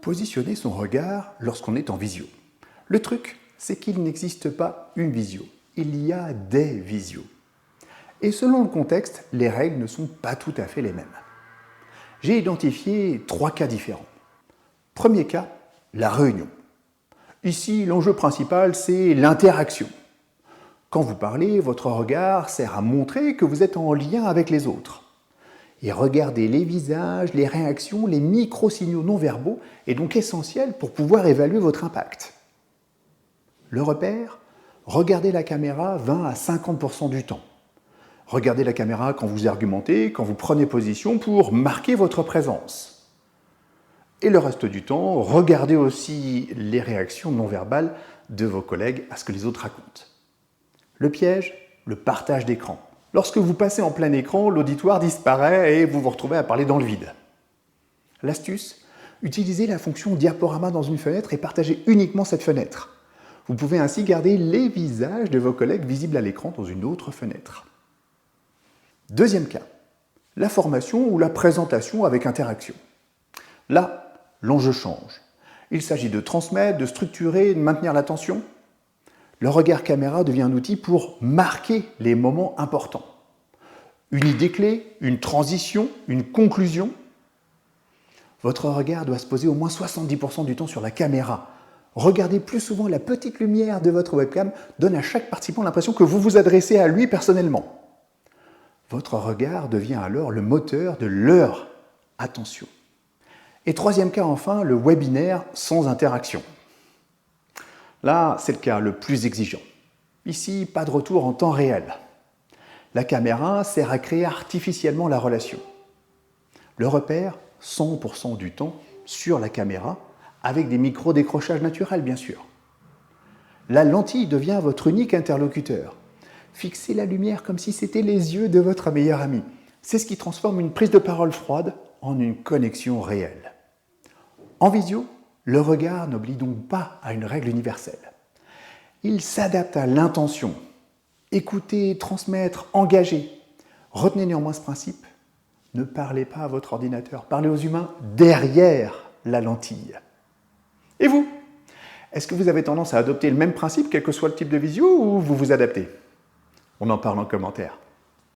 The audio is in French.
positionner son regard lorsqu'on est en visio? Le truc, c'est qu'il n'existe pas une visio, il y a des visios. Et selon le contexte, les règles ne sont pas tout à fait les mêmes. J'ai identifié 3 cas différents. Premier cas, la réunion. Ici, l'enjeu principal, c'est l'interaction. Quand vous parlez, votre regard sert à montrer que vous êtes en lien avec les autres. Et regarder les visages, les réactions, les micro-signaux non-verbaux est donc essentiel pour pouvoir évaluer votre impact. Le repère, regardez la caméra 20 à 50% du temps. Regardez la caméra quand vous argumentez, quand vous prenez position pour marquer votre présence. Et le reste du temps, regardez aussi les réactions non-verbales de vos collègues à ce que les autres racontent. Le piège, le partage d'écran. Lorsque vous passez en plein écran, l'auditoire disparaît et vous vous retrouvez à parler dans le vide. L'astuce, utilisez la fonction diaporama dans une fenêtre et partagez uniquement cette fenêtre. Vous pouvez ainsi garder les visages de vos collègues visibles à l'écran dans une autre fenêtre. Deuxième cas, la formation ou la présentation avec interaction. Là, l'enjeu change. Il s'agit de transmettre, de structurer et de maintenir l'attention. Le regard caméra devient un outil pour marquer les moments importants. Une idée clé, une transition, une conclusion. Votre regard doit se poser au moins 70% du temps sur la caméra. Regardez plus souvent la petite lumière de votre webcam donne à chaque participant l'impression que vous vous adressez à lui personnellement. Votre regard devient alors le moteur de leur attention. Et troisième cas enfin, le webinaire sans interaction. Là, c'est le cas le plus exigeant. Ici, pas de retour en temps réel. La caméra sert à créer artificiellement la relation. Le repère, 100% du temps sur la caméra, avec des micro-décrochages naturels, bien sûr. La lentille devient votre unique interlocuteur. Fixez la lumière comme si c'était les yeux de votre meilleur ami. C'est ce qui transforme une prise de parole froide en une connexion réelle. En visio, le regard n'oblige donc pas à une règle universelle. Il s'adapte à l'intention. Écoutez, transmettre, engager. Retenez néanmoins ce principe. Ne parlez pas à votre ordinateur, parlez aux humains derrière la lentille. Et vous? Est-ce que vous avez tendance à adopter le même principe, quel que soit le type de visio, ou vous vous adaptez? On en parle en commentaire.